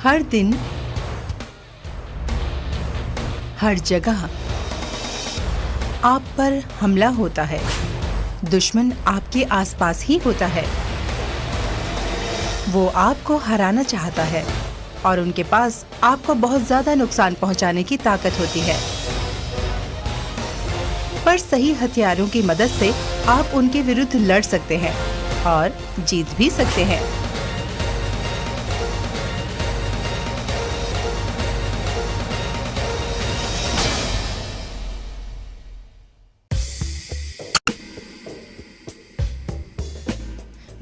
हर दिन, हर जगह आप पर हमला होता है। दुश्मन आपके आसपास ही होता है। वो आपको हराना चाहता है और उनके पास आपको बहुत ज्यादा नुकसान पहुंचाने की ताकत होती है। पर सही हथियारों की मदद से आप उनके विरुद्ध लड़ सकते हैं और जीत भी सकते हैं।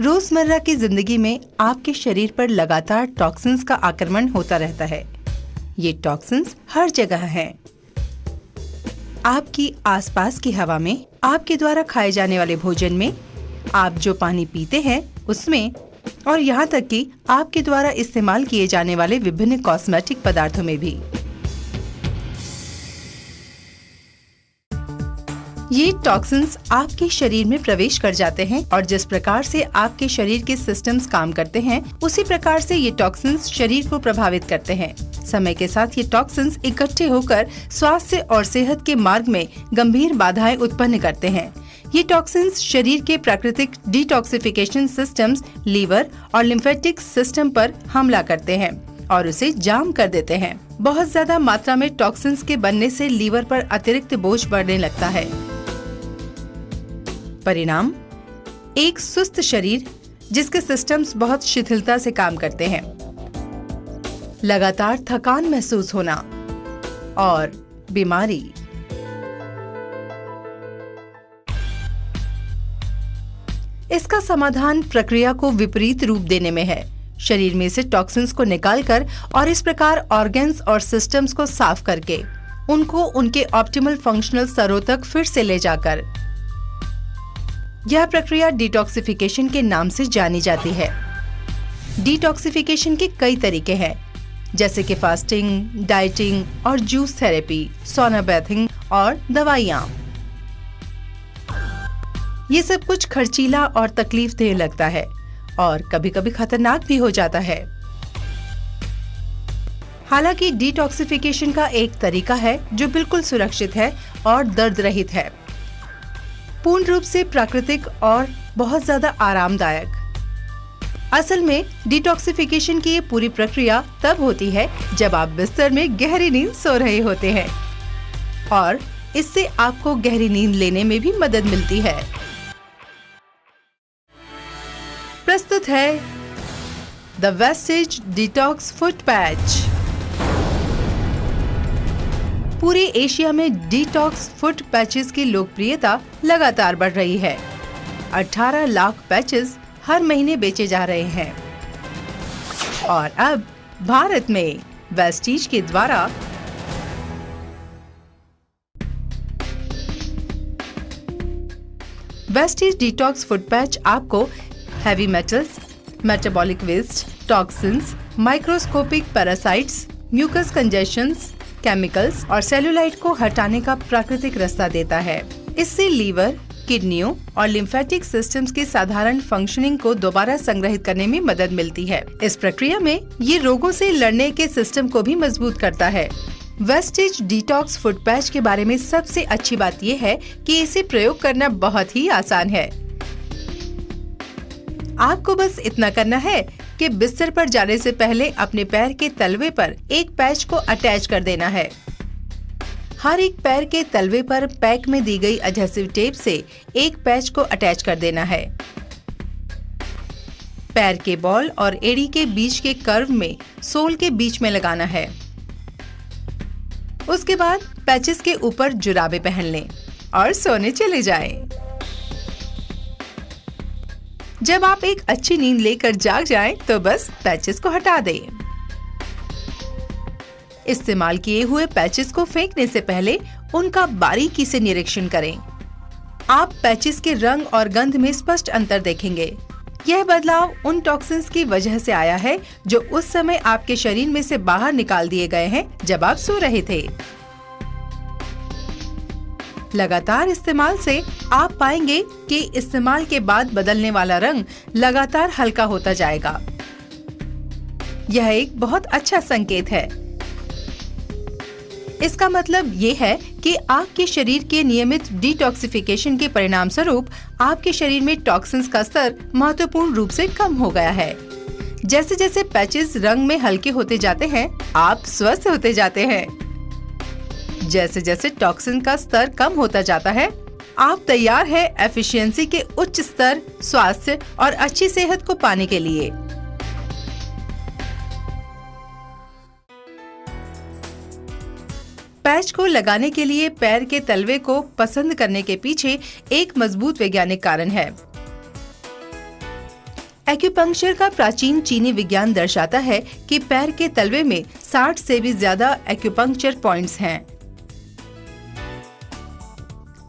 रोजमर्रा की जिंदगी में आपके शरीर पर लगातार टॉक्सिन्स का आक्रमण होता रहता है। ये टॉक्सिन्स हर जगह हैं। आपकी आसपास की हवा में, आपके द्वारा खाए जाने वाले भोजन में, आप जो पानी पीते हैं उसमें, और यहाँ तक कि आपके द्वारा इस्तेमाल किए जाने वाले विभिन्न कॉस्मेटिक पदार्थों में भी। ये टॉक्सिन्स आपके शरीर में प्रवेश कर जाते हैं और जिस प्रकार से आपके शरीर के सिस्टम्स काम करते हैं, उसी प्रकार से ये टॉक्सिन्स शरीर को प्रभावित करते हैं। समय के साथ ये टॉक्सिन्स इकट्ठे होकर स्वास्थ्य और सेहत के मार्ग में गंभीर बाधाएं उत्पन्न करते हैं। ये टॉक्सिन्स शरीर के प्राकृतिक डिटॉक्सिफिकेशन सिस्टम्स, लीवर और लिम्फेटिक सिस्टम पर हमला करते हैं और उसे जाम कर देते हैं। बहुत ज्यादा मात्रा में टॉक्सिन्स के बनने से लीवर पर अतिरिक्त बोझ बढ़ने लगता है। परिणाम, एक सुस्त शरीर जिसके सिस्टम्स बहुत शिथिलता से काम करते हैं, लगातार थकान महसूस होना और बीमारी। इसका समाधान प्रक्रिया को विपरीत रूप देने में है। शरीर में से टॉक्सिन्स को निकालकर और इस प्रकार ऑर्गन्स और सिस्टम्स को साफ करके उनको उनके ऑप्टिमल फंक्शनल स्तरों तक फिर से ले जाकर। यह प्रक्रिया डिटॉक्सिफिकेशन के नाम से जानी जाती है। डिटॉक्सिफिकेशन के कई तरीके हैं, जैसे कि फास्टिंग, डाइटिंग और जूस थेरेपी, सोना बैथिंग और दवाइयाँ। ये सब कुछ खर्चीला और तकलीफदेह लगता है और कभी कभी खतरनाक भी हो जाता है। हालांकि डिटॉक्सिफिकेशन का एक तरीका है जो बिल्कुल सुरक्षित है और दर्द रहित है, पूर्ण रूप से प्राकृतिक और बहुत ज्यादा आरामदायक। असल में डिटॉक्सिफिकेशन की ये पूरी प्रक्रिया तब होती है जब आप बिस्तर में गहरी नींद सो रहे होते हैं और इससे आपको गहरी नींद लेने में भी मदद मिलती है। प्रस्तुत है the wastage detox foot patch. पूरे एशिया में डिटॉक्स फुट पैचेस की लोकप्रियता लगातार बढ़ रही है। 18 लाख पैचेस हर महीने बेचे जा रहे हैं और अब भारत में वेस्टीज के द्वारा वेस्टीज डिटॉक्स फुट पैच आपको heavy metals, metabolic waste, toxins, microscopic parasites, mucus congestions, chemicals और सेलुलाइट को हटाने का प्राकृतिक रास्ता देता है। इससे लीवर, किडनियों और लिम्फेटिक सिस्टम्स की साधारण फंक्शनिंग को दोबारा संग्रहित करने में मदद मिलती है। इस प्रक्रिया में ये रोगों से लड़ने के सिस्टम को भी मजबूत करता है। वेस्टेज डिटॉक्स फुट पैच के बारे में सबसे अच्छी बात ये है कि इसे प्रयोग करना बहुत ही आसान है। आपको बस इतना करना है कि बिस्तर पर जाने से पहले अपने पैर के तलवे पर एक पैच को अटैच कर देना है। हर एक पैर के तलवे पर पैक में दी गई एडहेसिव टेप से एक पैच को अटैच कर देना है। पैर के बॉल और एड़ी के बीच के कर्व में सोल के बीच में लगाना है। उसके बाद पैचेस के ऊपर जुराबे पहन लें और सोने चले जाएं। जब आप एक अच्छी नींद लेकर जाग जाएं, तो बस पैचेस को हटा दें। इस्तेमाल किए हुए पैचेस को फेंकने से पहले उनका बारीकी से निरीक्षण करें। आप पैचेस के रंग और गंध में स्पष्ट अंतर देखेंगे। यह बदलाव उन टॉक्सिन्स की वजह से आया है जो उस समय आपके शरीर में से बाहर निकाल दिए गए हैं जब आप सो रहे थे। लगातार इस्तेमाल से आप पाएंगे कि इस्तेमाल के बाद बदलने वाला रंग लगातार हल्का होता जाएगा यह एक बहुत अच्छा संकेत है। इसका मतलब ये है कि आपके शरीर के नियमित डिटॉक्सिफिकेशन के परिणाम स्वरूप आपके शरीर में टॉक्सिन्स का स्तर महत्वपूर्ण रूप से कम हो गया है। जैसे जैसे पैचेस रंग में हल्के होते जाते हैं, आप स्वस्थ होते जाते हैं। जैसे जैसे टॉक्सिन का स्तर कम होता जाता है, आप तैयार है एफिशिएंसी के उच्च स्तर, स्वास्थ्य और अच्छी सेहत को पाने के लिए। पैच को लगाने के लिए पैर के तलवे को पसंद करने के पीछे एक मजबूत वैज्ञानिक कारण है। एक्यूपंक्चर का प्राचीन चीनी विज्ञान दर्शाता है कि पैर के तलवे में 60 से भी ज्यादा एक्यूपंक्चर पॉइंट्स हैं।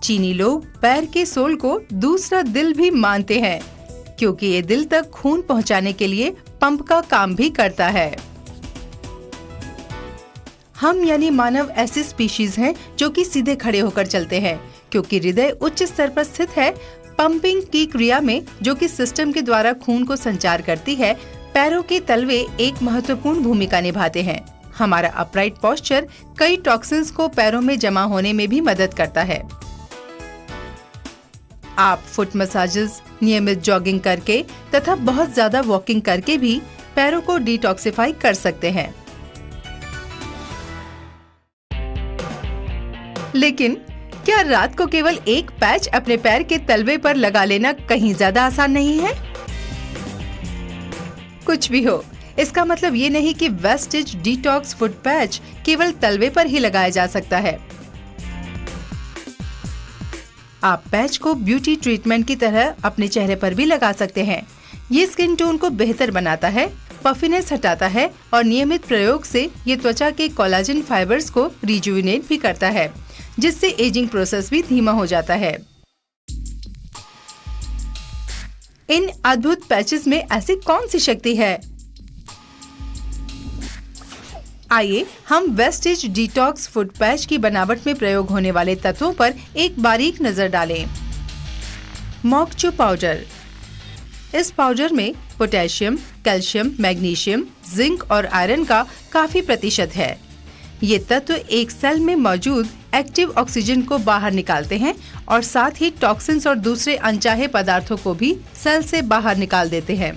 चीनी लोग पैर के सोल को दूसरा दिल भी मानते हैं, क्योंकि ये दिल तक खून पहुंचाने के लिए पंप का काम भी करता है। हम यानी मानव ऐसी स्पीशीज हैं जो कि सीधे खड़े होकर चलते हैं, क्योंकि हृदय उच्च स्तर पर स्थित है। पंपिंग की क्रिया में, जो कि सिस्टम के द्वारा खून को संचार करती है, पैरों के तलवे एक महत्वपूर्ण भूमिका निभाते हैं। हमारा अपराइट पोस्चर कई टॉक्सिन्स को पैरों में जमा होने में भी मदद करता है। आप फुट मसाजेस, नियमित जॉगिंग करके तथा बहुत ज्यादा वॉकिंग करके भी पैरों को डिटॉक्सिफाई कर सकते हैं। लेकिन क्या रात को केवल एक पैच अपने पैर के तलवे पर लगा लेना कहीं ज्यादा आसान नहीं है? कुछ भी हो, इसका मतलब ये नहीं कि वेस्टिज डिटॉक्स फुट पैच केवल तलवे पर ही लगाया जा सकता है। आप पैच को ब्यूटी ट्रीटमेंट की तरह अपने चेहरे पर भी लगा सकते हैं। ये स्किन टोन को बेहतर बनाता है, पफिनेस हटाता है और नियमित प्रयोग से ये त्वचा के कोलाजन फाइबर्स को रिजुविनेट भी करता है, जिससे एजिंग प्रोसेस भी धीमा हो जाता है। इन अद्भुत पैचेस में ऐसी कौन सी शक्ति है? आइए हम वेस्टिज डिटॉक्स फुट पैच की बनावट में प्रयोग होने वाले तत्वों पर एक बारीक नजर डालें। मोकचो पाउडर। इस पाउडर में पोटेशियम, कैल्शियम, मैग्नीशियम, जिंक और आयरन का काफी प्रतिशत है। ये तत्व एक सेल में मौजूद एक्टिव ऑक्सीजन को बाहर निकालते हैं और साथ ही टॉक्सिन्स और दूसरे अनचाहे पदार्थों को भी सेल से बाहर निकाल देते हैं।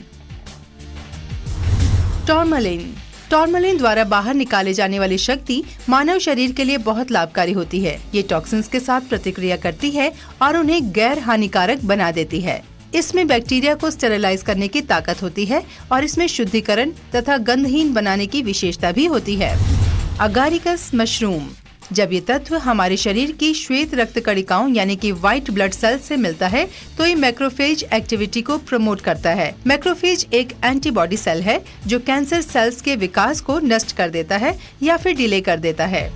टॉर्मलिन। टॉर्मलिन द्वारा बाहर निकाले जाने वाली शक्ति मानव शरीर के लिए बहुत लाभकारी होती है। ये टॉक्सिन्स के साथ प्रतिक्रिया करती है और उन्हें गैर हानिकारक बना देती है। इसमें बैक्टीरिया को स्टेरिलाइज करने की ताकत होती है और इसमें शुद्धिकरण तथा गंधहीन बनाने की विशेषता भी होती है। अगारिकस मशरूम। जब ये तत्व हमारे शरीर की श्वेत रक्त कणिकाओं यानी कि व्हाइट ब्लड सेल से मिलता है तो ये मैक्रोफेज एक्टिविटी को प्रमोट करता है। मैक्रोफेज एक एंटीबॉडी सेल है जो कैंसर सेल्स के विकास को नष्ट कर देता है या फिर डिले कर देता है।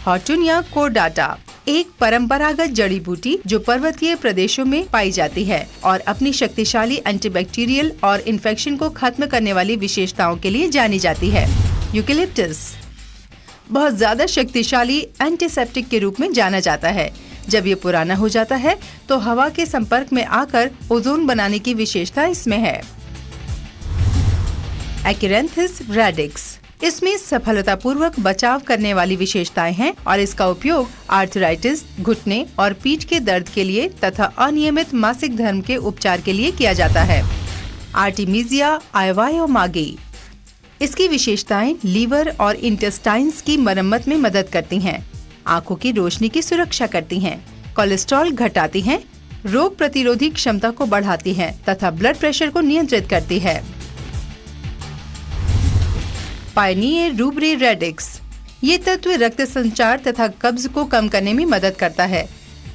हॉर्टुनिया कोर्डाटा एक परंपरागत जड़ी बूटी जो पर्वतीय प्रदेशों में पाई जाती है और अपनी शक्तिशाली एंटीबैक्टीरियल और इन्फेक्शन को खत्म करने वाली विशेषताओं के लिए जानी जाती है। यूकेलिप्टस बहुत ज्यादा शक्तिशाली एंटीसेप्टिक के रूप में जाना जाता है। जब ये पुराना हो जाता है तो हवा के संपर्क में आकर ओजोन बनाने की विशेषता इसमें है। एक्रेंथिस रेडिक्स। इसमें सफलतापूर्वक बचाव करने वाली विशेषताएं हैं और इसका उपयोग आर्थराइटिस, घुटने और पीठ के दर्द के लिए तथा अनियमित मासिक धर्म के उपचार के लिए किया जाता है। आर्टिमीजिया आइवायोमागी। इसकी विशेषताएं लीवर और इंटेस्टाइन्स की मरम्मत में मदद करती हैं, आंखों की रोशनी की सुरक्षा करती हैं, कोलेस्ट्रॉल घटाती हैं, रोग प्रतिरोधी क्षमता को बढ़ाती हैं तथा ब्लड प्रेशर को नियंत्रित करती है। पायनियर रूब्रे रेडिक्स। ये तत्व रक्त संचार तथा कब्ज को कम करने में मदद करता है।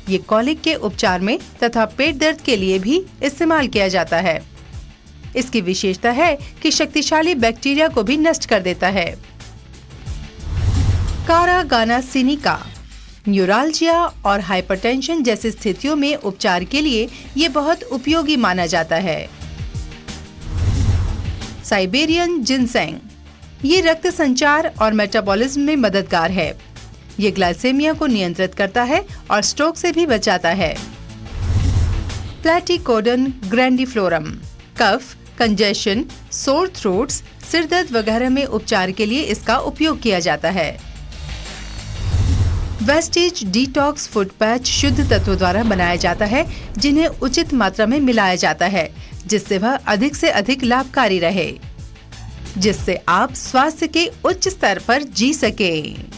ये कॉलिक के उपचार में तथा पेट दर्द के लिए भी इस्तेमाल किया जाता है। इसकी विशेषता है कि शक्तिशाली बैक्टीरिया को भी नष्ट कर देता है। कारागाना सिनिका। न्यूराल्जिया और हाइपरटेंशन जैसी स्थितियों में उपचार के लिए ये बहुत उपयोगी माना जाता है। Siberian ginseng. ये रक्त संचार और मेटाबॉलिज्म में मददगार है। ये ग्लाइसेमिया को नियंत्रित करता है और स्ट्रोक से भी बचाता है। प्लैटिकोडन ग्रैंडिफ्लोरम। कफ, कंजेशन, सोर थ्रोट्स, सिर दर्द वगैरह में उपचार के लिए इसका उपयोग किया जाता है। वेस्टीज डिटॉक्स फुट पैच शुद्ध तत्वों द्वारा बनाया जाता है, जिन्हें उचित मात्रा में मिलाया जाता है, जिससे वह अधिक से अधिक लाभकारी रहे, जिससे आप स्वास्थ्य के उच्च स्तर पर जी सकें।